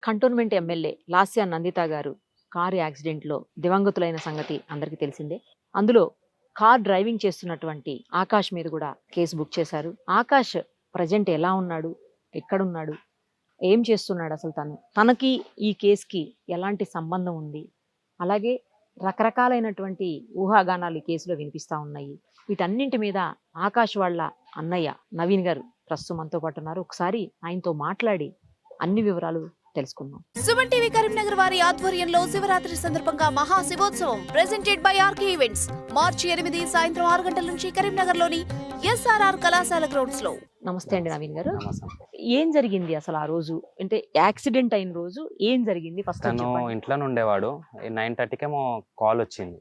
Cantonment MLA Lasya Nanditha గారు car యాక్సిడెంట్లో దివంగతులైన సంగతి అందరికీ తెలిసిందే. అందులో కార్ డ్రైవింగ్ చేస్తున్నటువంటి ఆకాష్ మీద కూడా కేసు బుక్ చేశారు. ఆకాష్ ప్రజెంట్ ఎలా ఉన్నాడు, ఎక్కడున్నాడు, ఏం చేస్తున్నాడు, అసలు తనకి ఈ కేసుకి ఎలాంటి సంబంధం ఉంది, అలాగే రకరకాలైనటువంటి ఊహాగానాలు ఈ కేసులో వినిపిస్తా ఉన్నాయి. వీటన్నింటి మీద ఆకాష్ వాళ్ళ అన్నయ్య నవీన్ గారు ప్రస్తుతం మనతో పాటు ఉన్నారు. ఒకసారి ఆయనతో మాట్లాడి అన్ని వివరాలు తెలుసుకుందాం. సుమన్ టీవీ కరీంనగర్ వారి ఆధ్వర్యంలో శివరాత్రి సందర్భంగా మహా శివోత్సవం ప్రెజెంటెడ్ బై ఆర్కే ఈవెంట్స్ మార్చి 8 సాయంత్రం 6 గంటల నుంచి కరీంనగర్ లోని ఎస్ఆర్ఆర్ కళాశాల గ్రౌండ్స్ లో. నమస్తే అండి నవీన్ గారు. ఏం జరిగింది అసలు ఆ రోజు, అంటే యాక్సిడెంట్ అయిన రోజు ఏం జరిగింది? ఫస్ట్ తను ఇంట్లో ఉండేవాడు. 9:30కి ఏమో కాల్ వచ్చింది.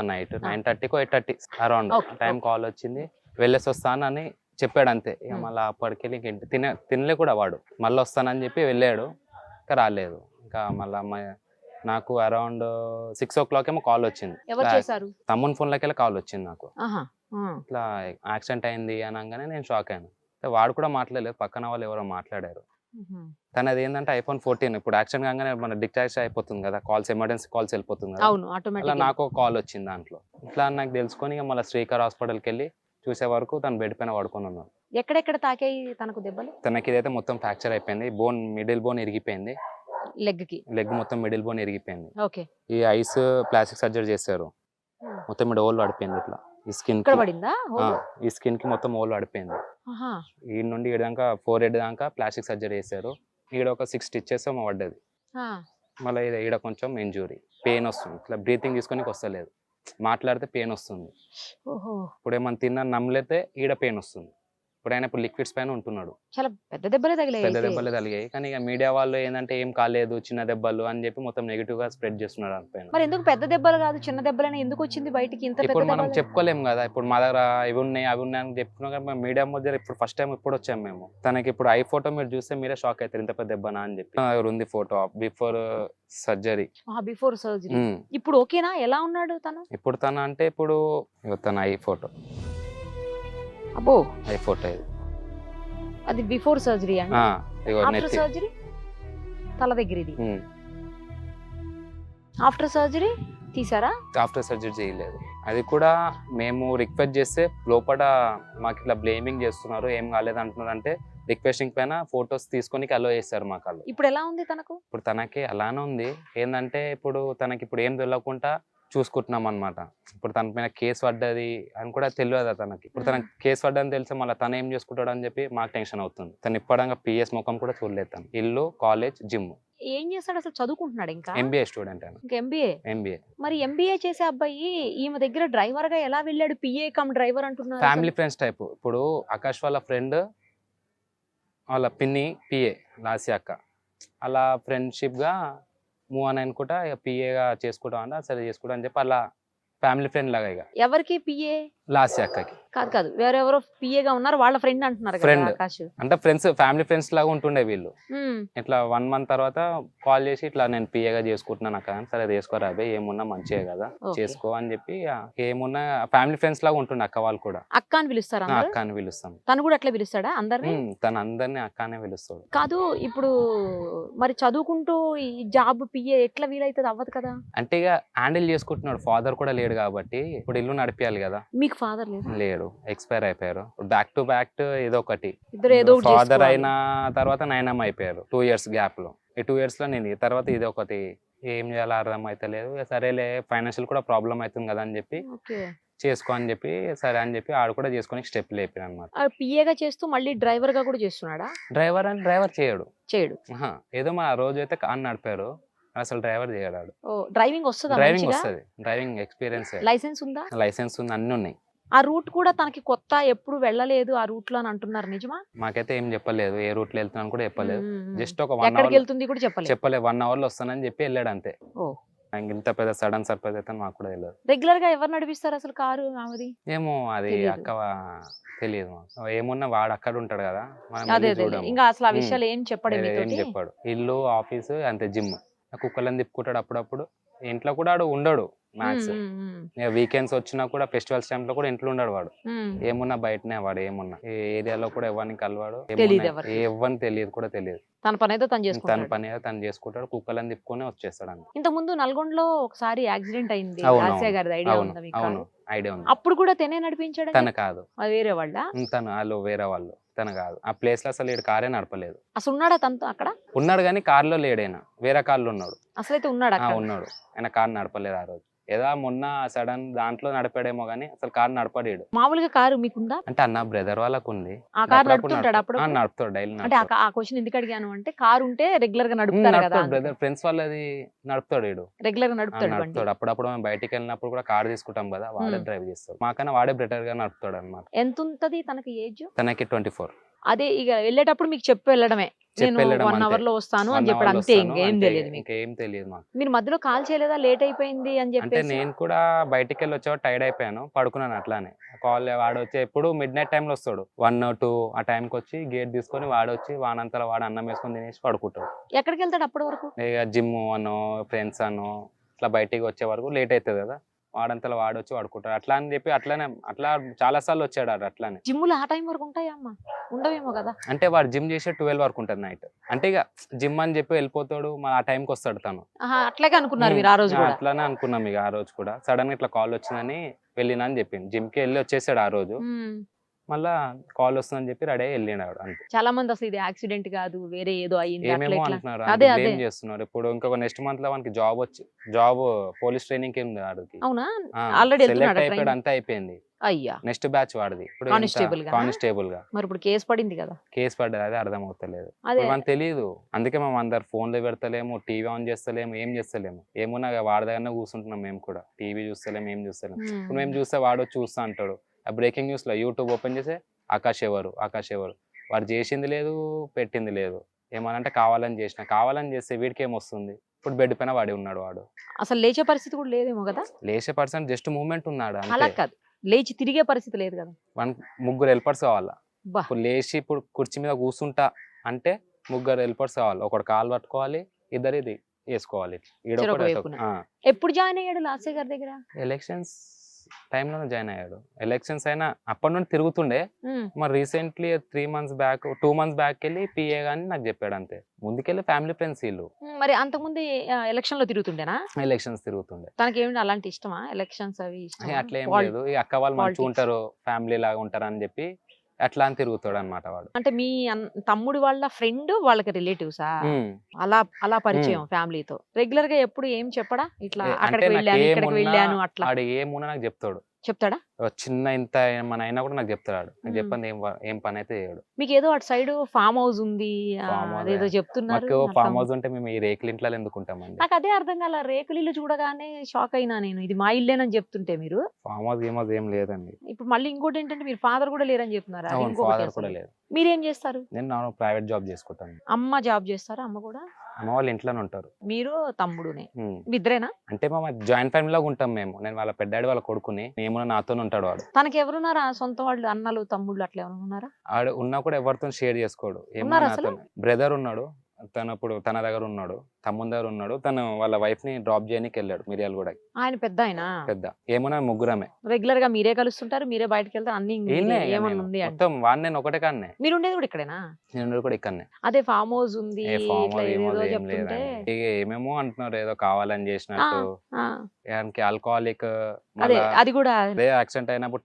నైట్ 9:30కో 8:30 అరౌండ్ టైం కాల్ వచ్చింది. వెళ్ళేసి వస్తానని చెప్పాడు అంతే. ఇక మళ్ళీ అప్పటికెళ్ళి తినలే కూడా వాడు. మళ్ళీ వస్తానని చెప్పి వెళ్ళాడు, ఇంకా రాలేదు. ఇంకా మళ్ళీ నాకు అరౌండ్ 6 o'clock ఏమో కాల్ వచ్చింది. తమ్ముని ఫోన్లోకి వెళ్ళి కాల్ వచ్చింది నాకు. ఇట్లా యాక్సిడెంట్ అయింది అనగానే నేను షాక్ అయ్యాను. వాడు కూడా మాట్లాడలేదు, పక్కన వాళ్ళు ఎవరో మాట్లాడారు. తనది ఏంటంటే iPhone 14. ఇప్పుడు యాక్సిడెంట్ కాగానే మన డిశ్చార్జ్ అయిపోతుంది కదా, కాల్స్ ఎమర్జెన్సీ కాల్స్ వెళ్ళిపోతుంది కదా. అలా నాకు ఒక కాల్ వచ్చింది దాంట్లో. ఇట్లా నాకు తెలుసుకొని ఇక మళ్ళీ శ్రీకర్ హాస్పిటల్కి వెళ్ళి చూసే వరకు తను బెడ్ పైన పడుకొని ఉన్నాను. ఎక్కడెక్కడ తాకాయి తనకు దెబ్బలు? తనకి ఇదైతే మొత్తం ఫ్రాక్చర్ అయిపోయింది. మిడిల్ బోన్ ఇరిగిపోయింది. లెగ్ మొత్తం మిడిల్ బోన్ ఇరిగిపోయింది. ఈ ఐస్ ప్లాస్టిక్ సర్జరీ చేశారు. మొత్తం మీద ఓల్ పడిపోయింది. ఇట్లా ఈ స్కిన్ కి మొత్తం ఓల్ పడిపోయింది. ఈ నుండి ఫోర్ హెడ్ దాకా ప్లాస్టిక్ సర్జరీ చేశారు. ఈడ ఒక 6 stitches ఏమో పడ్డది. మళ్ళీ ఈడ కొంచెం ఇంజూరీ, పెయిన్ వస్తుంది. ఇట్లా బ్రీతింగ్ తీసుకొని వస్తలేదు, మాట్లాడితే పెయిన్ వస్తుంది. ఇప్పుడు ఏమన్నా తిన్నా నమ్మలేతే ఈడ పెయిన్ వస్తుంది. ఇప్పుడు లిక్విడ్స్ పైన ఉంటున్నాడు. చాలా పెద్ద దెబ్బలే తగిలాయి. కానీ ఇక మీడియా వాళ్ళు ఏంటంటే ఏం కాలేదు, చిన్న దెబ్బలు అని చెప్పి మొత్తం నెగిటివ్ గా స్ప్రెడ్ చేస్తున్నారు దానిపైన. మరి ఎందుకు పెద్ద దెబ్బలు కాదు చిన్న దెబ్బలైనా ఎందుకు వచ్చింది బయటికి? ఇప్పుడు మనం చెప్పుకోలేము కదా. ఇప్పుడు మా దగ్గర ఇవి ఉన్నాయి అవి ఉన్నాయి అని చెప్పుకున్నాం. మీడియా మధ్య ఇప్పుడు ఫస్ట్ టైం ఇప్పుడు వచ్చాము మేము. తనకి ఇప్పుడు ఐ ఫోటో మీరు చూస్తే మీరే షాక్ అవుతారు, ఇంత పెద్ద దెబ్బనా అని చెప్పి. ఉంది ఫోటో బిఫోర్ సర్జరీ. ఇప్పుడు ఓకేనా? ఎలా ఉన్నాడు తను ఇప్పుడు? తన అంటే ఇప్పుడు తన ఐ ఫోటో. అబ్బో, ఐ ఫోటో ఇది. అది బిఫోర్ సర్జరీ అండి. ఆఫ్టర్ సర్జరీ తల దగ్గర ఇది. ఆఫ్టర్ సర్జరీ తీసారా? ఆఫ్టర్ సర్జరీ చేయలేదు. అది కూడా మేము రిక్వెస్ట్ చేస్తే లోపల మాకు ఇట్లా బ్లేమింగ్ చేస్తున్నారు, ఏం కాలేదు అంటున్నారు. అంటే రిక్వెస్టింగ్ పైన ఫొటోస్ తీసుకొని అలో చేస్తారు మాకు. వాళ్ళు ఇప్పుడు ఎలా ఉంది తనకు? ఇప్పుడు తనకి అలానే ఉంది. ఏంటంటే ఇప్పుడు తనకి ఇప్పుడు ఏం తెలియకుండా చూసుకుంటున్నాం అనమాట. ఇప్పుడు తన పైన కేసు పడ్డది అని కూడా తెలియదు తనకి. ఇప్పుడు తనకి కేసు పడ్డని తెలిసి మళ్ళీ తను ఏం చేసుకుంటాడు అని చెప్పి మాకు టెన్షన్ అవుతుంది. తను ఇప్పటిగా PS ముఖం కూడా చూడలేదు. తను ఇల్లు, కాలేజ్, జిమ్. ఏం చేస్తాడు అసలు? చదువుకుంటున్నాడు ఇంకా? MBA స్టూడెంట్ ఆయన. MBA. మరి MBA చేసే అబ్బాయి ఈమె దగ్గర డ్రైవర్ గా ఎలా వెళ్ళాడు? PA కమ్ డ్రైవర్ అంటున్నారు. Family friends type. ఇప్పుడు ఆకాష్ వాళ్ళ ఫ్రెండ్ వాళ్ళ పిన్ని PA లాసి అక్క, అలా ఫ్రెండ్షిప్ గా మూవ్ అని అనుకుంటా ఇక PAగా చేసుకుంటాం అంటే సరే చేసుకుంటా అని చెప్పి అలా ఫ్యామిలీ ఫ్రెండ్ లాగా. ఇక ఎవరికి PA? లాసి అక్కకి. కాదు వేరెవరో PAగా ఉన్నారు, వాళ్ళ ఫ్రెండ్ అంటున్నారు. ఫ్రెండ్ అంటే ఫ్రెండ్స్, ఫ్యామిలీ ఫ్రెండ్స్ లాగా ఉంటుండే వీళ్ళు. ఇట్లా 1 month తర్వాత కాల్ చేసి ఇట్లా నేను PAగా చేసుకుంటున్నాను అక్క. సరే చేసుకోరా అబ్బాయి, ఏమున్నా మంచిగా కదా చేసుకో అని చెప్పి ఏమున్నా ఫ్యామిలీ ఫ్రెండ్స్ లాగా ఉంటుండే అక్క వాళ్ళు కూడా. అక్క అని పిలుస్తారా? అక్క అని పిలుస్తాం. తను కూడా అట్లా పిలుస్తాడా అందరినీ? తను అందరినీ అక్క అనే పిలుస్తాడు. కాదు ఇప్పుడు మరి చదువుకుంటూ ఈ జాబ్ PA ఎట్లా వీలైతుంది? అవ్వదు కదా. అంటే ఇక హ్యాండిల్ చేసుకుంటున్నాడు. ఫాదర్ కూడా లేడు కాబట్టి ఇప్పుడు ఇల్లు నడిపియాలి కదా. మీకు ఫాదర్ లేడు? ఎక్స్పైర్ అయిపోయారు. బ్యాక్ టు బ్యాక్ ఏదో ఒకటి. ఫాదర్ అయిన తర్వాత నాయనమ్మ అయిపోయారు 2 years గ్యాప్ లో. ఈ 2 years లో నేను తర్వాత ఇది ఒకటి ఏం చేయాలో అర్థం అయితే లేదు. సరేలే ఫైనాన్షియల్ కూడా ప్రాబ్లం అవుతుంది కదా అని చెప్పి చేసుకో అని చెప్పి సరే అని చెప్పి ఆడు కూడా చేసుకొని స్టెప్ లేపాను అనమాట. PAగా చేస్తూ మళ్ళీ డ్రైవర్ గా కూడా చేస్తున్నాడా? డ్రైవర్ చేయడు. ఏదో మన రోజు అయితే కార్ నడిపారు, అసలు డ్రైవర్ చేయడాడు. డ్రైవింగ్ వస్తుంది? Driving experience. లైసెన్స్ ఉందా? లైసెన్స్ ఉంది, అన్ని ఉన్నాయి. ఆ రూట్ కూడా తనకి కొత్త, ఎప్పుడు వెళ్ళలేదు ఆ రూట్ లో అని అంటున్నారు. నిజమా? మాకైతే ఏం చెప్పలేదు, ఏ రూట్ లో వెళ్తున్నాను కూడా చెప్పలేదు. జస్ట్ ఒక 1 hour వెళ్తుంది కూడా చెప్పలేదు. 1 hour లో వస్తానని చెప్పి వెళ్ళాడు అంతే. ఇంత పెద్ద సడన్ సర్ప్రైజ్ అయితే మాకు కూడా తెలియదు. రెగ్యులర్ గా ఎవరు నడిపిస్తారు అసలు కారు? ఏమో అది అక్క తెలియదు. ఏమున్నా వాడు అక్కడ ఉంటాడు కదా, ఇంకా అసలు ఆ విషయాలు ఏం చెప్పాడు. ఇల్లు, ఆఫీసు అంతే, జిమ్. కుక్కలను తిప్పుకుంటాడు అప్పుడప్పుడు. ఇంట్లో కూడా ఆడు ఉండడు, మ్యాథ్స్. వీకెండ్స్ వచ్చినా కూడా ఫెస్టివల్స్ టైంలో కూడా ఇంట్లో ఉండడు వాడు. ఏమున్నా బయటనే వాడు, ఏమున్నా ఏ ఏరియాలో కూడా ఎవరిని కలవాడు, ఎవరిని తెలియదు కూడా తెలియదు. తన పని అయితే తను తన చేసుకుంటాడు. పని ఏదో తను చేసుకుంటాడు, కుక్కలని తిప్పుకొని వచ్చేస్తాడు అంతే. ఇంత ముందు నల్గొండలో ఒకసారి యాక్సిడెంట్ అయింది, అవును, రాజశేఖర్ గారిది ఐడియా అవును ఉందా మీకు? అవును ఐడియా ఉంది. అప్పుడు కూడా తనే నడిపించాడు? తన కాదు, అది వేరే వాళ్ళ? తను వాళ్ళు వేరే వాళ్ళు, తన కాదు. ఆ ప్లేస్ లో అసలు కారే నడపలేదు. అసలు ఉన్నాడా తనతో అక్కడ? ఉన్నాడు కానీ కార్లో లేడైనా, వేరే కార్లో ఉన్నాడు. అసలైతే ఉన్నాడు అక్కడ? ఉన్నాడు, ఆయన కార్ నడపలేదు ఆ రోజు. ఏదో మొన్న సడన్ దాంట్లో నడిపాడేమో గానీ అసలు కార్ నడపడాడు. మామూలుగా కారు మీకుందా? అంటే అన్న బ్రదర్ వాళ్ళకు ఉంది. ఆ కార్ నడుపుతుంటాడు అప్పుడు? నడుపుతాడు డైలీ. అంటే ఆ క్వశ్చన్ ఎందుకు అడిగాను అంటే, కారు ఉంటే రెగ్యులర్ గా నడుపుతారు కదా బ్రదర్, ఫ్రెండ్స్ వాళ్ళది నడుపుతాడు, రెగ్యులర్ గా నడుపుతాడు. అప్పుడప్పుడు మేము బయటికి వెళ్ళినప్పుడు కూడా కార్ తీసుకుంటాం కదా, వాడే డ్రైవ్ చేస్తాడు. మాకన్నా వాడే బెటర్ గా నడుపుతాడు అన్నమాట. ఎంత ఉంటది తనకి ఏజ్? తనకి 24. అదే ఇక వెళ్ళేటప్పుడు మీకు చెప్పి వెళ్ళడమే, నేను 1 hour లో వస్తాను అని చెప్పాడు అంతే, ఇంకేం తెలియదు మీకు? ఇంకేం తెలియదు మాకు. మీరు మధ్యలో కాల్ చేయలేదా, లేట్ అయిపోయింది అని అంటే చెప్పి? నేను కూడా బయటికి వెళ్ళి వచ్చేవాడు, టైర్డ్ అయిపోయాను, పడుకున్నాను అట్లానే. కాల్ వాడు వచ్చి ఎప్పుడు మిడ్ నైట్ టైంలో వస్తాడు, 1 or 2 ఆ టైంకి వచ్చి గేట్ తీసుకొని వాడు వచ్చి వానంతలో వాడు అన్నం వేసుకొని తినేసి పడుకుంటాడు. ఎక్కడికి వెళ్తాడు అప్పటి వరకు? ఇక జిమ్ అనో ఫ్రెండ్స్ అనో ఇట్లా బయటికి వచ్చే వరకు లేట్ అవుతుంది కదా, వాడంతలో వాడు వచ్చి పడుకుంటాడు. అట్లా అని చెప్పి అట్లా చాలా సార్లు వచ్చాడు అట్లానే. జిమ్ములు ఆ టైం వరకు ఉంటాయా అమ్మా? ఉండవేమో కదా. అంటే వాడు జిమ్ చేసే 12 వరకు ఉంటుంది నైట్. అంటే ఇక జిమ్ అని చెప్పి వెళ్ళిపోతాడు, మరి ఆ టైంకి వస్తాడు తను. అట్లాగే అనుకున్నారు మీరు ఆ రోజు కూడా? అట్లానే అనుకున్నాం ఇక ఆ రోజు కూడా. సడన్ గా ఇట్లా కాల్ వచ్చిందని వెళ్ళినా అని చెప్పింది. జిమ్ కి వెళ్ళి వచ్చేసాడు ఆ రోజు, మళ్ళా కాల్ వస్తుందని చెప్పి రెడీ అయ్యి వెళ్ళినాడు అంతే. చాలా మంది అసలు ఇది యాక్సిడెంట్ కాదు, వేరే ఏదో అయ్యింది ఏమేమో అంటున్నారు, ఏం చేస్తున్నారు. ఇప్పుడు ఇంకొక నెక్స్ట్ మంత్ లో మనకి జాబ్ పోలీస్ ట్రైనింగ్ కి ఉంది వాడికి. అవునా? ఆల్రెడీ సెలెక్ట్ అయిపోయాడు, అంతా అయిపోయింది. అయ్యా, నెక్స్ట్ బ్యాచ్ వాడిది కానిస్టేబుల్ గా. మరి ఇప్పుడు కేసు పడింది కదా? కేసు పడ్డది, అదే అర్థం అవుతలేదు, మనకు తెలియదు. అందుకే మేము అందరు ఫోన్లో పెడతలేము, టీవీ ఆన్ చేస్తలేము, ఏం చేస్తలేము. ఏమున్నా వాడి దగ్గరనే కూర్చుంటున్నాం మేము కూడా, టీవీ చూస్తలేము, ఏం చూస్తలేము. ఇప్పుడు మేము చూస్తే వాడు చూస్తా అంటాడు. ఆ బ్రేకింగ్ న్యూస్ లో యూట్యూబ్ ఓపెన్ చేస్తే ఆకాష్ ఎవరు వాడు చేసింది లేదు, పెట్టింది లేదు. ఏమనంటే కావాలని చేస్తే వీడికి ఏమొస్తుంది. ఇప్పుడు బెడ్ పైన వాడి ఉన్నాడు, వాడు అసలు లేచే పరిస్థితి కూడా లేదేమో కదా? లేచే పర్సన్ జస్ట్ మూవ్మెంట్ ఉన్నాడు, అలా కాదు, లేచి తిరిగే పరిస్థితి లేదు కదా. ముగ్గురు హెల్పర్స్ కావాలా. ఇప్పుడు లేచి ఇప్పుడు కుర్చీ మీద కూర్చుంటా అంటే ముగ్గురు హెల్పర్స్ కావాలి. ఒకడు కాలు పట్టుకోవాలి, ఇద్దరు ఇది వేసుకోవాలి. ఎప్పుడు జాయిన్ అయ్యాడు లాస్య గారి దగ్గర? ఎలక్షన్స్ టైంలోనే జాయిన్ అయ్యాడు. ఎలక్షన్స్ అయినా అప్పటి నుండి తిరుగుతుండే. మరి రీసెంట్లీ 2 months బ్యాక్ వెళ్ళి పిఏ గాని నాకు చెప్పాడు అంతే. ముందుకెళ్ళి ఫ్యామిలీ ఫ్రెండ్స్ వీళ్ళు. మరి అంతకుముందు ఎలక్షన్ లో తిరుగుతుండేనా? ఎలక్షన్స్ తిరుగుతుండే. తనకి ఏమి అలాంటి ఇష్టమా ఎలక్షన్స్ అవి? అట్లా ఏం లేదు, ఈ అక్క వాళ్ళు మంచిగా ఉంటారు, ఫ్యామిలీ లాగా ఉంటారు అని చెప్పి అట్లా అని తిరుగుతాడు అనమాట వాడు. అంటే మీ తమ్ముడు వాళ్ళ ఫ్రెండ్ వాళ్ళకి రిలేటివ్సా? అలా పరిచయం ఫ్యామిలీతో. రెగ్యులర్ గా ఎప్పుడు ఏం చెప్పడా, ఇట్లా అక్కడికి వెళ్ళాను ఇక్కడికి వెళ్ళాను అట్లా? ఏమున్నా నాకు చెప్తాడా? చిన్న ఇంత ఏమన్నా అయినా కూడా నాకు చెప్తాడు. నాకు చెప్పండి ఏం పని అయితే చేయడు. మీకు ఏదో అటు సైడ్ ఫామ్ హౌస్ ఉంది అదేదో చెప్తున్నారు. ఫామ్ హౌస్ ఉంటే మేము ఈ రేకుల ఇంట్లో ఎందుకుంటామండి? నాకు అదే అర్థం కాల. రేకుల ఇల్లు చూడగానే షాక్ అయినా నేను, ఇది మా ఇల్లేనని చెప్తుంటే మీరు. ఫామ్ హౌస్ ఏం లేదండి. ఇప్పుడు మళ్ళీ ఇంకోటి ఏంటంటే మీరు ఫాదర్ కూడా లేరని చెప్తున్నారు. ఫాదర్ కూడా లేదు. మీరేం చేస్తారు? నేను ప్రైవేట్ జాబ్ చేసుకుంటాను. అమ్మ జాబ్ చేస్తారా? అమ్మ కూడా? అమ్మ వాళ్ళు ఇంట్లోనే ఉంటారు. మీరు తమ్ముడునే, ఇద్దరేనా? అంటే మా జాయింట్ ఫ్యామిలీ లాగా ఉంటాం మేము. నేను వాళ్ళ పెద్దాడి వాళ్ళ కొడుకుని, ఏమన్నా నాతోనే ఉంటాడు వాడు. తనకి ఎవరున్నారా సొంత వాళ్ళు, అన్నలు తమ్ముళ్ళు అట్లా ఏమైనా ఉన్నారా? ఆడు ఉన్నా కూడా ఎవరితో షేర్ చేసుకోడు. ఏమన్నా బ్రదర్ ఉన్నాడు, తను ఇప్పుడు తన దగ్గర ఉన్నాడు, తమ్ముని దగ్గర ఉన్నాడు. తను వాళ్ళ వైఫ్ ని డ్రాప్ చేయడానికి వెళ్ళాడు మిర్యాలగూడ. ఆయన పెద్ద ఏమన్నా ముగ్గురమే. రెగ్యులర్ గా మీరే కలుస్తుంటారు, మీరే బయటకు వెళ్తారు, అన్ని మొత్తం వాడిని నేను ఒకటే కాన్నే. మీరు ఉండేది కూడా ఇక్కడేనా? నేను కూడా ఇక్కడనే. అదే ఫామ్ హౌస్ ఉంది ఏమేమో అంటున్నారు, ఏదో కావాలని చేసినట్టు. ఆల్కహాలిక్, అది కూడా అదే యాక్సిడెంట్ అయినప్పుడు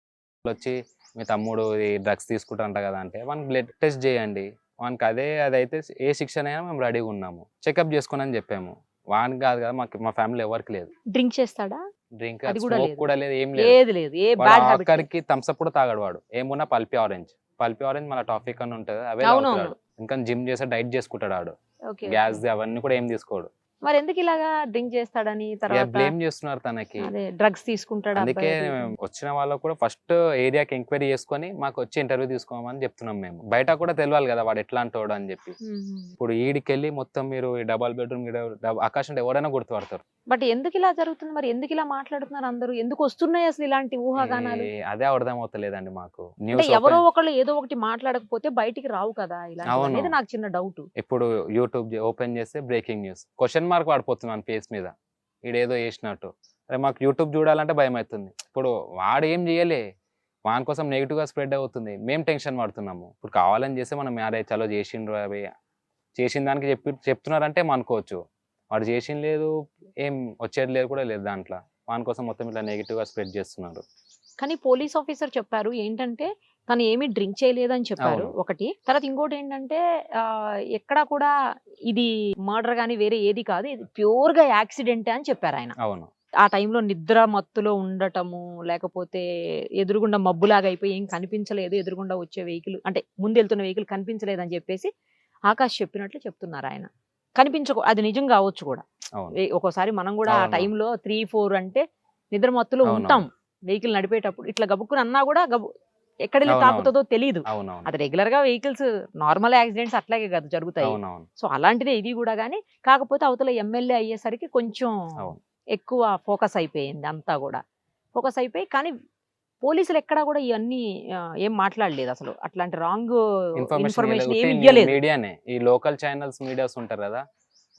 వచ్చి మీ తమ్ముడు డ్రగ్స్ తీసుకుంటారంట కదా అంటే, వానికి బ్లడ్ టెస్ట్ చేయండి, వానికి అదైతే ఏ శిక్షణ అయినా మేము రెడీగా ఉన్నాము, చెకప్ చేసుకుని అని చెప్పాము. వానికి కాదు కదా, మా ఫ్యామిలీ ఎవరికి లేదు. డ్రింక్ చేస్తాడా? డ్రింక్ కూడా లేదు, ఏం లేదు. అక్కడికి థమ్స్అప్ కూడా తాగాడు వాడు. ఏమున్నా పల్పి ఆరెంజ్ మళ్ళీ టాఫిక్ అని ఉంటది, అవే తాగుతాడు. ఇంకా జిమ్ చేస్తే డైట్ చేసుకుంటాడు ఆడు. గ్యాస్ అవన్నీ కూడా ఏం తీసుకోడు. మరి ఎందుకు ఇలాగా డ్రింక్ చేస్తాడని తర్వాత బ్లేమ్ చేస్తున్నారు తనకి. డ్రగ్స్ తీసుకుంటాడు. అందుకే వచ్చిన వాళ్ళకు కూడా ఫస్ట్ ఏరియాకి ఎంక్వైరీ చేసుకొని మాకు వచ్చి ఇంటర్వ్యూ తీసుకోమని చెప్తున్నాం మేము. బయట కూడా తెలియాలి కదా వాడు ఎట్లా అంటాడు అని చెప్పి. ఇప్పుడు ఈడికెళ్ళి మొత్తం మీరు డబల్ బెడ్రూమ్ ఆకాశం ఎవరైనా గుర్తుపడతారు. బట్ ఎందుకు ఇలా జరుగుతుంది మరి? ఎందుకు ఇలా మాట్లాడుతున్నారు అందరూ? ఎందుకు వస్తున్నాయి అసలు ఇలాంటి ఊహాగానాలు? అదే అర్థం అవుతలేదండి మాకు. ఎవరో ఒకళ్ళు ఏదో ఒకటి మాట్లాడకపోతే బయటికి రావు కదా ఇలాంటి. నాకు చిన్న డౌట్. ఇప్పుడు యూట్యూబ్ ఓపెన్ చేస్తే బ్రేకింగ్ న్యూస్, క్వశ్చన్ మార్క్ పడిపోతున్నాను ఫేస్ మీద, ఈడేదో చేసినట్టు. అరే మాకు యూట్యూబ్ చూడాలంటే భయం అవుతుంది. ఇప్పుడు వాడు ఏం చేయలే, వాని కోసం నెగిటివ్గా స్ప్రెడ్ అవుతుంది, మేము టెన్షన్ పడుతున్నాము. ఇప్పుడు కావాలని చేస్తే మనం అరే చలో చేసిండ్రు అవి చేసిన దానికి చెప్తున్నారంటే మనం అనుకోవచ్చు. వాడు చేసింది లేదు, ఏం వచ్చేది లేదు కూడా లేదు దాంట్లో, వాని కోసం మొత్తం ఇట్లా నెగిటివ్గా స్ప్రెడ్ చేస్తున్నారు. కానీ పోలీస్ ఆఫీసర్ చెప్పారు ఏంటంటే తను ఏమీ డ్రింక్ చేయలేదని చెప్పారు అవును. ఒకటి. తర్వాత ఇంకోటి ఏంటంటే ఎక్కడా కూడా ఇది మర్డర్ గానీ వేరే ఏది కాదు, ఇది ప్యూర్ గా యాక్సిడెంట్ అని చెప్పారు ఆయన. అవును. ఆ టైంలో నిద్ర మత్తులో ఉండటము, లేకపోతే ఎదురుగుండా మబ్బులాగా అయిపోయి ఏం కనిపించలేదు, ఎదురుగుండా వచ్చే వెహికల్ అంటే ముందు వెళ్తున్న వెహికల్ కనిపించలేదని చెప్పేసి ఆకాష్ చెప్పినట్లు చెప్తున్నారు ఆయన. అది నిజం కావచ్చు కూడా. అవును. ఒక్కోసారి మనం కూడా ఆ అవును. టైంలో 3-4 అంటే నిద్ర మత్తులో అవును. ఉంటాం. వెహికల్ నడిపేటప్పుడు ఇట్లా గబుక్కుని అన్నా కూడా ఎక్కడ వెళ్ళి అవునవును. తాకుతుందో తెలియదు. అవునవును. అది రెగ్యులర్ గా వెహికల్స్ నార్మల్ యాక్సిడెంట్స్ అట్లాగే కదా జరుగుతాయి. అవునవును. సో అలాంటిదే ఇది కూడా. గానీ కాకపోతే అవతల ఎమ్మెల్యే అయ్యేసరికి కొంచెం అవును. ఎక్కువ ఫోకస్ అయిపోయింది అంతా కూడా. ఫోకస్ అయిపోయి కానీ పోలీసులు ఎక్కడా కూడా ఇవన్నీ ఏం మాట్లాడలేదు అసలు. అట్లాంటి రాంగ్ ఇన్ఫర్మేషన్ ఏమి ఇవ్వలేదు. మీడియానే, ఈ లోకల్ ఛానల్స్ మీడియాస్ ఉంటారు కదా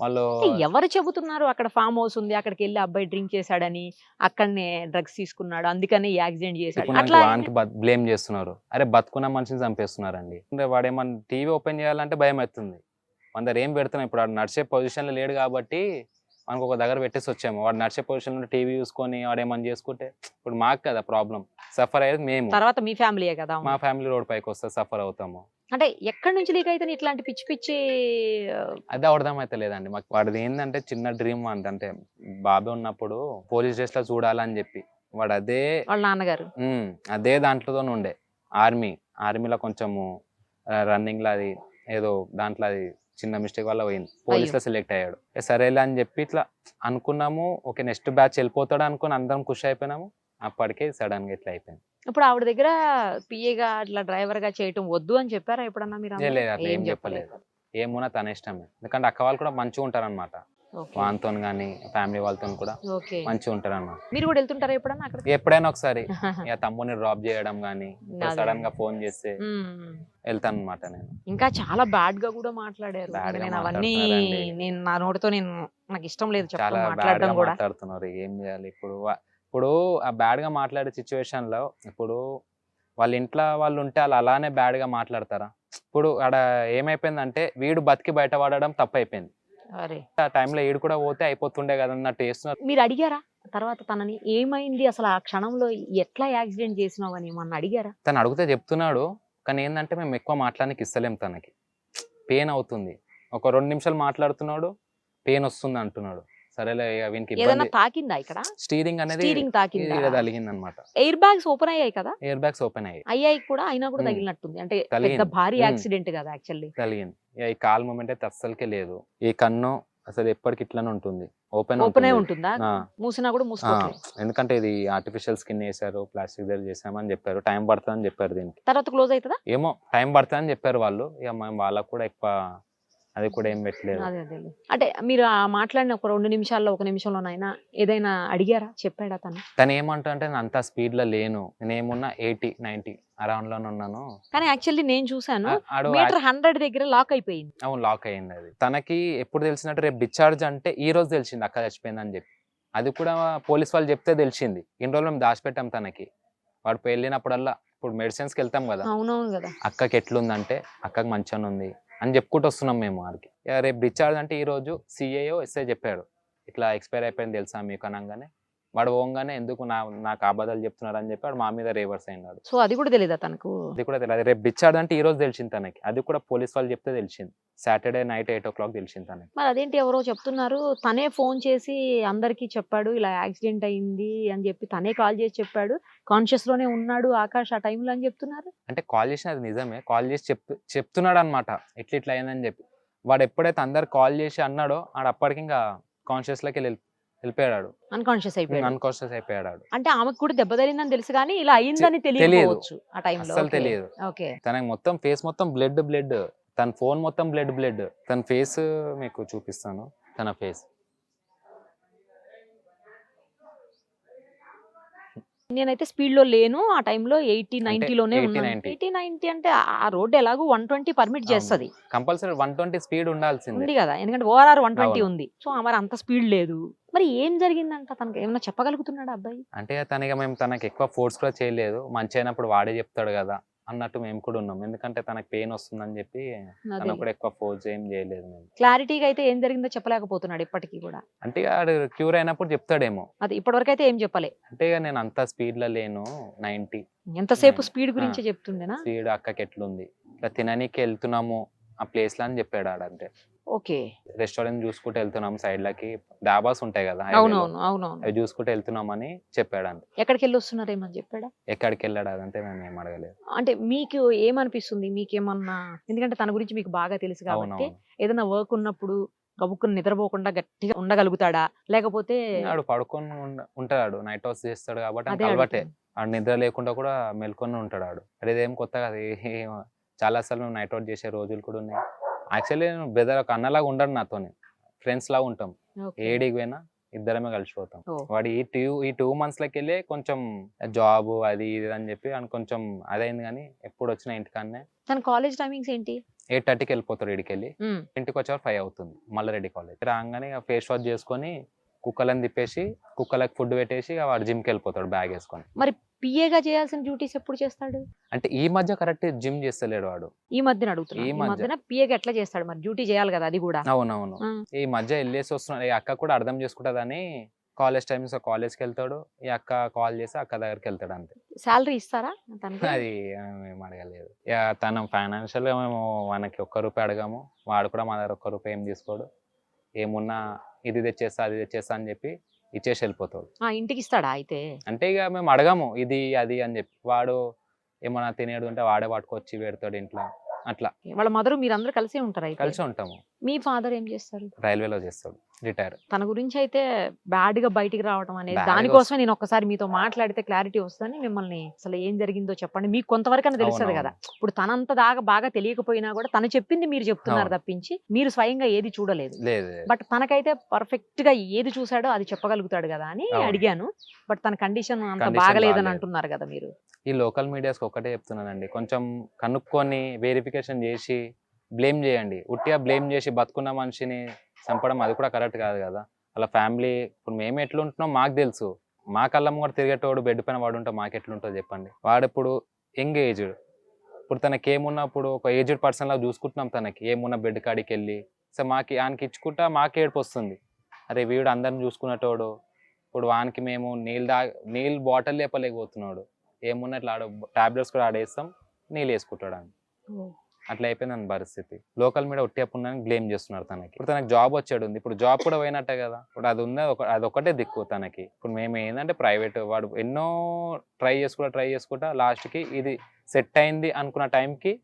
వాళ్ళు. ఎవరు చెబుతున్నారు అక్కడ ఫామ్ హౌస్ ఉంది, అక్కడికి వెళ్ళి అబ్బాయి డ్రింక్ చేశాడని, అక్కడనే డ్రగ్స్ తీసుకున్నాడు, అందుకని యాక్సిడెంట్ చేశాడు అట్లా వానికి బ్లేమ్ చేస్తున్నారు. అరే బతుకున్న మనిషిని చంపేస్తున్నారండి. వాడేమన్నా టీవీ ఓపెన్ చేయాలంటే భయం అవుతుంది. అందరు ఏం పెడుతున్నాం, ఇప్పుడు వాడు నడిచే పొజిషన్ లో లేడు కాబట్టి మనకు ఒక దగ్గర పెట్టేసి వచ్చాము. వాడు నడిచే పొజిషన్ లో టీవీ చూసుకొని వాడు ఏమన్నా చేసుకుంటే ఇప్పుడు మాకు కదా ప్రాబ్లం, సఫర్ అయ్యేది మేము. తర్వాత మీ ఫ్యామిలీయే కదా. మా ఫ్యామిలీ రోడ్ పైకి వస్తే సఫర్ అవుతాము. అంటే ఎక్కడి నుంచి లీక్ అయితే ఇట్లాంటి పిచ్చి పిచ్చి అదే అర్థం అయితే లేదండి మాకు. వాడిది ఏంటంటే చిన్న డ్రీమ్ అంటే బాబు ఉన్నప్పుడు పోలీస్ డ్రెస్ లో చూడాలని చెప్పి వాడు అదే వాళ్ళ నాన్నగారు అదే దాంట్లోనే ఉండే. ఆర్మీలో కొంచెము రన్నింగ్ లో అది ఏదో దాంట్లో అది చిన్న మిస్టేక్ వల్ల పోయింది, పోలీస్ లో సెలెక్ట్ అయ్యాడు. సరేలే అని చెప్పి ఇట్లా అనుకున్నాము. ఓకే నెక్స్ట్ బ్యాచ్ వెళ్ళిపోతాడు అనుకుని అందరం ఖుషి అయిపోయినాము. అప్పటికే సడన్ గా ఇట్లా అయిపోయింది. ఇప్పుడు ఆవిడ దగ్గర పిఏగా అట్లా డ్రైవర్ గా చేయటం వద్దు అని చెప్పారా ఎప్పుడన్నా మీరు? లేదు అట్లా ఏం చెప్పలేదు. ఏమున్నా తన ఇష్టమే. ఎందుకంటే అక్క వాళ్ళు కూడా మంచిగా ఉంటారు అనమాట. వానితో గానీ ఫ్యామిలీ వాళ్ళతో కూడా మంచిగా ఉంటారు అన్నమాట. మీరు కూడా వెళ్తుంటారా ఎప్పుడన్నా అక్కడ? ఎప్పుడైనా ఒకసారి ఇక తమ్ముని డ్రాప్ చేయడం గానీ సడన్ గా ఫోన్ చేస్తే వెళ్తాను అనమాట. నేను ఇంకా చాలా బ్యాడ్ గా కూడా మాట్లాడారు. నేను అవన్నీ నేను నా నోటితో నాకు ఇష్టం లేదు చాలా బ్యాడ్ గా మాట్లాడుతున్నారు. ఏం చేయాలి ఇప్పుడు ఆ బ్యాడ్ గా మాట్లాడే సిచ్యువేషన్ లో ఇప్పుడు వాళ్ళ ఇంట్లో వాళ్ళు ఉంటే వాళ్ళు అలానే బ్యాడ్ గా మాట్లాడతారా? ఇప్పుడు ఆడ ఏమైపోయిందంటే వీడు బతికి బయట పడడం తప్పు అయిపోయింది. ఆ టైంలో ఈడు కూడా పోతే అయిపోతుండే కదా అన్నట్టు చేస్తున్నారు. మీరు అడిగారా తర్వాత తనని ఏమైంది అసలు ఆ క్షణంలో, ఎట్లా యాక్సిడెంట్ చేసినావు అని ఏమన్నా అడిగారా? తను అడిగితే చెప్తున్నాడు, కానీ ఏంటంటే మేము ఎక్కువ మాట్లాడడానికి ఇస్తలేం. తనకి పెయిన్ అవుతుంది. ఒక 2 నిమిషాలు మాట్లాడుతున్నాడు, పెయిన్ వస్తుంది అంటున్నాడు. సరేలే వీనికి తాకిందా ఇక్కడ? స్టీరింగ్ అనేది తగిలింది అనమాట. ఎయిర్ బ్యాగ్స్ ఓపెన్ అయ్యాయి కదా? ఎయిర్ బ్యాగ్స్ ఓపెన్ అయ్యాయి కూడా, అయినా కూడా తగిలినట్టుంది. అంటే పెద్ద భారీ యాక్సిడెంట్ కదా యాక్చువల్లీ. తగిలింది. ఈ కాల్ మూమెంట్ అయితే అస్సలకే లేదు. ఈ కన్ను అసలు ఎప్పటికి ఇట్లానే ఉంటుంది, ఓపెన్ ఉంటుందా? మూసినా కూడా మూసుకోవట్లేదు. ఎందుకంటే ఇది ఆర్టిఫిషియల్ స్కిన్ వేసారు, ప్లాస్టిక్ దగ్గర చేసామని చెప్పారు. టైం పడుతుందని చెప్పారు. దీనికి తర్వాత క్లోజ్ అవుతుందా ఏమో, టైం పడుతుందని చెప్పారు వాళ్ళు. ఇక మేము వాళ్ళకు కూడా ఎక్కువ అది కూడా ఏం పెట్టలేదు. అంటే మీరు మాట్లాడిన ఒక 2 నిమిషాల్లో 1 నిమిషంలోనైనా ఏదైనా అడిగారా? చెప్పాడా తను ఏమంటా అంటే నేను అంత స్పీడ్ లో లేను, నేను ఏమున్నా 80-90 అరౌండ్ లోనే ఉన్నాను. కానీ యాక్చువల్లీ నేను చూసాను మీటర్ 100 దగ్గర లాక్ అయిపోయింది. అవును, లాక్ అయ్యింది. అది తనకి ఎప్పుడు తెలిసినట్టు రేపు డిశ్చార్జ్ అంటే ఈ రోజు తెలిసింది అక్క చచ్చిపోయిందని చెప్పి. అది కూడా పోలీస్ వాళ్ళు చెప్తే తెలిసింది. ఇన్ని రోజులు మేము దాచిపెట్టాం తనకి. వాడు వెళ్ళినప్పుడల్లా ఇప్పుడు మెడిసిన్స్కి వెళ్తాం కదా, అవునవును కదా, అక్కకి ఎట్లుందంటే అక్కకి మంచిగా ఉంది అని చెప్పుకుంటూ వస్తున్నాం మేము. వాడికి రేపు డిశ్చార్జ్ అంటే ఈ రోజు సిఐఓ ఎస్ఐ చెప్పాడు, ఇట్లా ఎక్స్పైర్ అయిపోయింది తెలుసా మీకు అనగానే వాడు పోగానే ఎందుకు నాకు అబద్ధాలు చెప్తున్నారు అని చెప్పి వాడు మా మీద రివర్స్ అయినాడు. సో అది కూడా తెలియదా తనకు? అది కూడా తెలియదు. రేపు డిశ్చార్జ్ అంటే ఈ రోజు తెలిసింది తనకి. అది కూడా పోలీస్ వాళ్ళు చెప్తే తెలిసింది. సాటర్డే నైట్ 8 o'clock తెలిసింది తనకి. మరి అదేంటి ఎవరో చెప్తున్నారు తనే ఫోన్ చేసి అందరికి చెప్పాడు ఇలా యాక్సిడెంట్ అయింది అని చెప్పి, తనే కాల్ చేసి చెప్పాడు, కాన్షియస్ లోనే ఉన్నాడు ఆకాష్ ఆ టైంలో అని చెప్తున్నారు. అంటే కాల్ చేసిన అది నిజమే, కాల్ చేసి చెప్తున్నాడు అనమాట ఇట్లా అయిందని చెప్పి. వాడు ఎప్పుడైతే అందరు కాల్ చేసి అన్నాడో ఆడ అప్పటికి ఇంకా కాన్షియస్ లోకి వెళ్ళిపోయాడు, అన్కాన్షియస్ అయిపోయాడు. అంటే ఆమెకు కూడా దెబ్బ తగిలిందని తెలుసు కానీ ఇలా అయిందని తెలియదు ఆ టైంలో. అసలు తెలియదు. తనకి మొత్తం ఫేస్ మొత్తం బ్లడ్, తన ఫోన్ మొత్తం బ్లడ్. తన ఫేస్ మీకు చూపిస్తాను. తన ఫేస్ నేనైతే స్పీడ్ లో లేను ఆ టైంలో 80-90 లోనే 80, ఉన్నాను. 90. 80-90 అంటే ఆ రోడ్ ఎలాగో 120 పర్మిట్ చేస్తది. కంపల్సరీ 120 స్పీడ్ ఉండాల్సిందే. ఉంది కదా, ఎందుకంటే ఓఆర్ఆర్ 120 అవును. ఉంది. సో మరి అంత స్పీడ్ లేదు. మరి ఏం జరిగిందంట, తనకి ఏమైనా చెప్పగలుగుతున్నాడు అబ్బాయి? అంటే తనకి మేము తనకి ఎక్కువ ఫోర్స్ కూడా చేయలేదు. మంచి అయినప్పుడు వాడే చెప్తాడు కదా అన్నట్టు మేము కూడా ఉన్నాం. ఎందుకంటే తనకి పెయిన్ వస్తుందని చెప్పి తనకు కూడా ఎక్కువ ఫోర్స్ ఏం చేయలేదు మేము. క్లారిటీగా అయితే ఏం జరిగిందో చెప్పలేకపోతున్నాడు ఇప్పటికీ కూడా. అంటే ఇక ఆడు క్యూర్ అయినప్పుడు చెప్తాడేమో. అది ఇప్పటివరకు అయితే ఏం చెప్పలే. అంటే ఇక నేను అంత స్పీడ్ లో లేను, 90 ఎంతసేపు స్పీడ్ గురించే చెప్తుండేనా? స్పీడ్ అక్కకి ఎట్లుంది, ఇట్లా తిననీకి వెళ్తున్నాము ఆ ప్లేస్ లో అని చెప్పాడు ఆడంతే. ఓకే. రెస్టారెంట్ చూసుకుంటూ వెళ్తున్నాం, సైడ్ లకి డాబాస్ ఉంటాయి కదా, అవునవును అవునవును. అవి చూసుకుంటూ వెళ్తున్నామని చెప్పాడు అంతే. ఎక్కడికి వెళ్ళి వస్తున్నారేమని చెప్పాడా? ఎక్కడికి వెళ్ళాడు అదంతే మేము ఏం అడగలేదు. అంటే మీకు ఏమనిపిస్తుంది, మీకేమన్నా, ఎందుకంటే తన గురించి మీకు బాగా తెలుసు కాబట్టి, అవునవును. ఏదైనా వర్క్ ఉన్నప్పుడు గబుక్కుని నిద్రపోకుండా గట్టిగా ఉండగలుగుతాడా, లేకపోతే ఆడు పడుకొని ఉంటాడు, నైట్ వాచ్ చేస్తాడు కాబట్టి అదే ఆయనకి అలవాటే. అడుగుతున్నా. ఆడు నిద్ర లేకుండా కూడా మెల్కొని ఉంటాడు ఆడు. అదే ఇదేం కొత్త కాదు, చాలా సార్లు నైట్ అవుట్ చేసే రోజులు కూడా ఉన్నాయి. యాక్చువల్లీ బ్రదర్ ఒక అన్నలాగా ఉండడు నాతోని, ఫ్రెండ్స్ లాగా ఉంటాం. ఓకే. ఏడికి పోయినా ఇద్దరమే కలిసిపోతాం. ఓ. వాడు ఈ 2 months లకి వెళ్ళి కొంచెం జాబ్ అది ఇది అని చెప్పి అని కొంచెం అదైంది, కానీ ఎప్పుడు వచ్చినా ఇంటికాన్నే తన కాలేజ్ టైమింగ్స్ ఏంటి? 8:30కి వెళ్ళిపోతాడు ఇడికి వెళ్ళి. ఉమ్. ఇంటికి వచ్చేవారు 5 అవుతుంది. మల్లారెడ్డి కాలేజ్ రాగానే ఫేస్ వాష్ చేసుకొని కుక్కలను తిప్పేసి కుక్కలకు ఫుడ్ పెట్టేసి ఇక వాడు జిమ్కి వెళ్ళిపోతాడు బ్యాగ్ వేసుకొని. మరి పిఏగా చేయాల్సిన డ్యూటీస్ ఎప్పుడు చేస్తాడు? అంటే ఈ మధ్య కరెక్ట్ జిమ్ చేస్తలేడు వాడు. ఈ మధ్యన అడుగుతున్నా. ఈ ఈ మధ్య. మధ్యన పిఏగా ఎట్లా చేస్తాడు మరి? డ్యూటీ చేయాలి కదా అది కూడా. అవునవును. ఆ. ఈ మధ్య వెళ్ళేసి వస్తున్నాడు. ఈ అక్క కూడా అర్థం చేసుకుంటుందని కాలేజ్ టైమ్స్ కాలేజ్కి వెళ్తాడు. ఈ అక్క కాల్ చేసి అక్క దగ్గరికి వెళ్తాడు అంతే. శాలరీ ఇస్తారా తనకి? అది మేము అడగలేదు. ఇక తన ఫైనాన్షియల్ గా మేము మనకి ₹1 అడగాము, వాడు కూడా మా దగ్గర ₹1 ఏం తీసుకోడు. ఏమున్నా ఇది తెచ్చేస్తా అది తెచ్చేస్తా అని చెప్పి ఇచ్చేసి వెళ్ళిపోతాడు. ఆ, ఇంటికి ఇస్తాడా అయితే? అంటే ఇక మేము అడగాము ఇది అది అని చెప్పి, వాడు ఏమన్నా తినేది ఉంటే వాడే పట్టుకొచ్చి పెడతాడు ఇంట్లో అట్లా. వాళ్ళ మదరు మీరందరూ కలిసే ఉంటారు అయితే? కలిసి ఉంటాము. మీ ఫాదర్ ఏం చేస్తారు? రైల్వేలో చేస్తాడు, రిటైర్. తన గురించి అయితే బ్యాడ్ గా బయటికి రావడం అనేది, Bad గా దానికోసమే నేను ఒక్కసారి మీతో మాట్లాడితే క్లారిటీ వస్తుందని మిమ్మల్ని అసలు ఏం జరిగిందో చెప్పండి, మీకు కొంతవరకైనా తెలుస్తుంది కదా. అవునవును. ఇప్పుడు తనంత దాకా బాగా తెలియకపోయినా కూడా తను చెప్పింది మీరు చెప్తున్నారు అవును. తప్పించి మీరు స్వయంగా ఏది చూడలేదు. లేదు. బట్ తనకైతే పర్ఫెక్ట్ గా ఏది చూసాడో అది చెప్పగలుగుతాడు కదా అని అవును. అడిగాను. బట్ తన కండిషన్ అంత Condition బాగలేదని బాగాలేదు. అంటున్నారు కదా మీరు. ఈ లోకల్ మీడియాస్కి ఒకటే చెప్తున్నానండి, కొంచెం కనుక్కొని వెరిఫికేషన్ చేసి బ్లేమ్ చేయండి. ఉట్టిగా బ్లేమ్ చేసి బతుకున్న మనిషిని చంపడం అది కూడా కరెక్ట్ కాదు కదా. వాళ్ళ ఫ్యామిలీ ఇప్పుడు మేము ఎట్లుంటున్నాం మాకు తెలుసు. మా కళ్ళం కూడా తిరిగేటోడు బెడ్ పైన వాడు ఉంటే మాకు ఎట్లుంటుందో చెప్పండి. వాడు ఇప్పుడు యంగ్ ఏజ్డ్, ఇప్పుడు తనకి ఏమున్నప్పుడు ఒక ఏజ్డ్ పర్సన్ లాగా చూసుకుంటున్నాం. తనకి ఏమున్న బెడ్ కాడికి వెళ్ళి సో మాకి ఆయనకి ఇచ్చుకుంటా మాకు ఏడుపు వస్తుంది. అరే వీడు అందరిని చూసుకునేటోడు, ఇప్పుడు వానికి మేము నీళ్ళు బాటిల్ లేపలేకపోతున్నాడు. ఏమున్నా ఇట్లా టాబ్లెట్స్ కూడా ఆడేస్తాం, నీళ్ళు వేసుకుంటాడు అని. అట్లా అయిపోయింది పరిస్థితి. లోకల్ మీడియా ఒట్టేపుందని బ్లేమ్ చేస్తున్నారు తనకి. ఇప్పుడు తనకి జాబ్ వచ్చాడు ఉంది, ఇప్పుడు జాబ్ కూడా పోయినట్టే కదా. ఇప్పుడు అది ఉంది, అది ఒకటే దిక్కు తనకి. ఇప్పుడు మేము ఏంటంటే ప్రైవేట్, వాడు ఎన్నో ట్రై చేసుకుంటా లాస్ట్కి ఇది సెట్ అయింది అనుకున్న టైంకి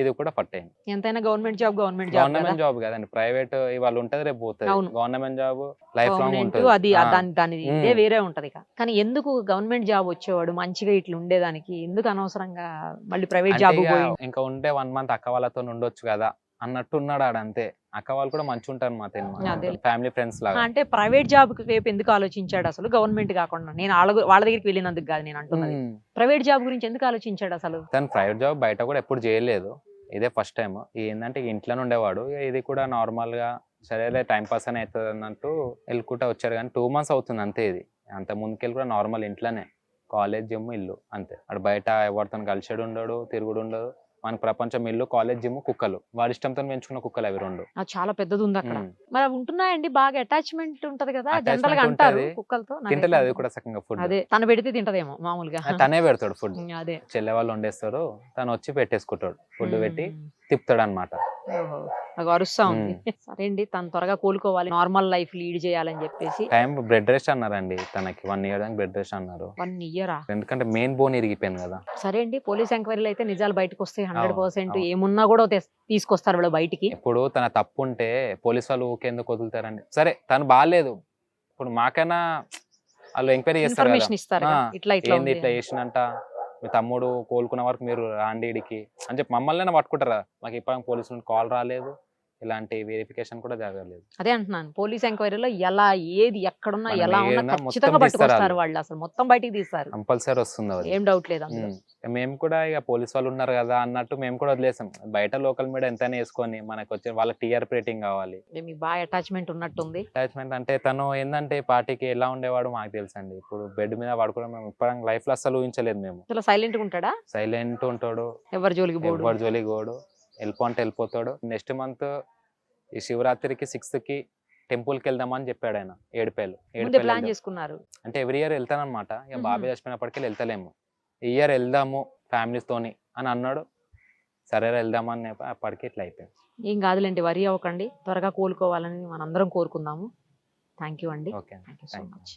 ఇది కూడా ఫట్ అయింది. ఎంతైనా గవర్నమెంట్ జాబ్ గవర్నమెంట్ జాబ్ కదండి, ప్రైవేట్ ఇవాళ ఉంటది రేపు పోతుంది. అవును. గవర్నమెంట్ జాబ్ లైఫ్ లాంగ్ ఉంటుంది. అది దాని ఇదే వేరే ఉంటది. కానీ ఎందుకు గవర్నమెంట్ జాబ్ వచ్చేవాడు మంచిగా ఇట్లా ఉండేదానికి ఎందుకు అనవసరంగా మళ్ళీ ప్రైవేట్ జాబ్ అంటే పోయి? ఇంకా ఉంటే 1 month అక్క వాళ్ళతో ఉండొచ్చు కదా అన్నట్టు ఉన్నాడు ఆడంతే. అక్క వాళ్ళు కూడా మంచి ఉంటారు మా అదే. ఫ్యామిలీ ఫ్రెండ్స్ లాగా. అంటే ప్రైవేట్ జాబ్ వైపు ఎందుకు ఆలోచించాడు అసలు, గవర్నమెంట్ కాకుండా? నేను వాళ్ళ దగ్గరికి వెళ్ళినందుకు కాదు నేను అంటున్నది, ప్రైవేట్ జాబ్ గురించి ఎందుకు ఆలోచించాడు అసలు? తను ప్రైవేట్ జాబ్ బయట కూడా ఎప్పుడు చేయలేదు, ఇదే ఫస్ట్ టైం. ఏంటంటే ఇంట్లోనే ఉండేవాడు, ఇది కూడా నార్మల్ గా సరేలే టైం పాస్ అని అవుతుంది అన్నట్టు వెళ్ళుకుంటా వచ్చాడు. కానీ 2 months అవుతుంది అంతే. ఇది అంత ముందుకెళ్ళి కూడా నార్మల్ ఇంట్లోనే, కాలేజ్ జిమ్ ఇల్లు అంతే. అక్కడ బయట ఎవరితో కలిసాడు ఉండడు, తిరుగుడు ఉండదు. మన ప్రపంచం ఇల్లు, కాలేజ్ జిమ్, కుక్కలు. వాడి ఇష్టంతో పెంచుకున్న కుక్కలు అవి 2. అది చాలా పెద్దది ఉంది అక్కడ. ఉమ్. మరి అవి ఉంటున్నాయండి, బాగా అటాచ్మెంట్ ఉంటది కదా Attachment జనరల్ గా అంటారు ఉంటది. కుక్కలతో. తింటలేదు అది కూడా సకంగా ఫుడ్. అదే తను పెడితే తింటదేమో మామూలుగా. తనే పెడతాడు ఫుడ్. అదే చెల్లె వాళ్ళు వండేస్తారు, తను వచ్చి పెట్టేసుకుంటాడు, ఫుడ్ పెట్టి ఉమ్. తిప్పుతాడు అనమాట. ఓహో, నాకు అరుస్తా ఉంది. సరే అండి, తను త్వరగా కోలుకోవాలి, నార్మల్ లైఫ్ లీడ్ చేయాలని చెప్పేసి. టైం బెడ్ రెస్ట్ అన్నారండి తనకి, 1 year దానికి బెడ్ రెస్ట్ అన్నారు. 1 year? ఎందుకంటే మెయిన్ బోన్ ఇరిగిపోయింది కదా. సరే అండి, పోలీస్ ఎంక్వైరీలు అయితే నిజాలు బయటకు వస్తాయి 100%. అవును. ఏమున్నా కూడా తీసుకొస్తారు వీళ్ళు బయటికి. ఇప్పుడు తన తప్పు ఉంటే పోలీస్ వాళ్ళు ఊకెందుకు వదులుతారండి? సరే తను బాగాలేదు, ఇప్పుడు మాకైనా వాళ్ళు ఎంక్వైరీ చేస్తారు కదా. ఇన్ఫర్మేషన్ ఇస్తారు ఆ, కదా, ఇట్లా ఇట్లా ఏంది ఇట్లా చేసినంట, మీ తమ్ముడు కోలుకున్న వరకు మీరు రాండి ఇడికి అని చెప్పి మమ్మల్ని పట్టుకుంటారా? మాకు ఇప్పుడు పోలీసు నుండి కాల్ రాలేదు, ఇలాంటి వెరిఫికేషన్ కూడా జరగలేదు. అదే అంటున్నాను, పోలీస్ ఎంక్వైరీలో ఎలా ఏది ఎక్కడున్నా మనం ఎలా ఉన్నా ఏదైనా మొత్తం ఖచ్చితంగా తీస్తారు పట్టుకొస్తారు వాళ్ళు, అసలు మొత్తం బయటికి తీస్తారు, కంపల్సరీ వస్తుంది అది. ఏం డౌట్ లేదు అందులో. మేము కూడా ఇక పోలీస్ వాళ్ళు ఉన్నారు కదా అన్నట్టు మేము కూడా వదిలేసాం. బయట లోకల్ మీడియా ఎంతైనా వేసుకొని మనకు వచ్చే వాళ్ళకి టీఆర్పీ రేటింగ్ కావాలి. మీకు బాగా అటాచ్మెంట్ ఉన్నట్టుంది. అటాచ్మెంట్ అంటే తను ఏంటంటే పార్టీకి ఎలా ఉండేవాడు మాకు తెలుసండి. ఇప్పుడు బెడ్ మీద పడుకోవడం మేము ఇప్పుడు లైఫ్ లో అసలు ఊహించలేదు మేము. అసలు సైలెంట్ గా ఉంటాడా, సైలెంట్ ఉంటాడు, ఎవరి జోలికి పోడు, ఎవరి జోలికి పోడు, వెళ్ళిపో అంటే వెళ్ళిపోతాడు. నెక్స్ట్ మంత్ ఈ శివరాత్రికి 6th కి టెంపుల్ కి వెళ్దామని చెప్పాడు ఆయన. ఏడుపేలు ముందే ప్లాన్ చేసుకున్నారు. అంటే ఎవ్రీ ఇయర్ వెళ్తానమాట. ఇక మ్మ్. బాబాయ్ చచ్చిపోయినప్పటికీ వెళ్తలేము, ఈ ఇయర్ వెళ్దాము ఫ్యామిలీస్ తోని అని అన్నాడు. సరే వెళ్దామని అప్పటికి ఇట్లా అయిపోయింది. ఏం కాదులేండి, వరి అవ్వకండి, త్వరగా కోలుకోవాలని మనందరం కోరుకుందాము. థ్యాంక్ యూ అండి, okay, thank you so thank you. Much.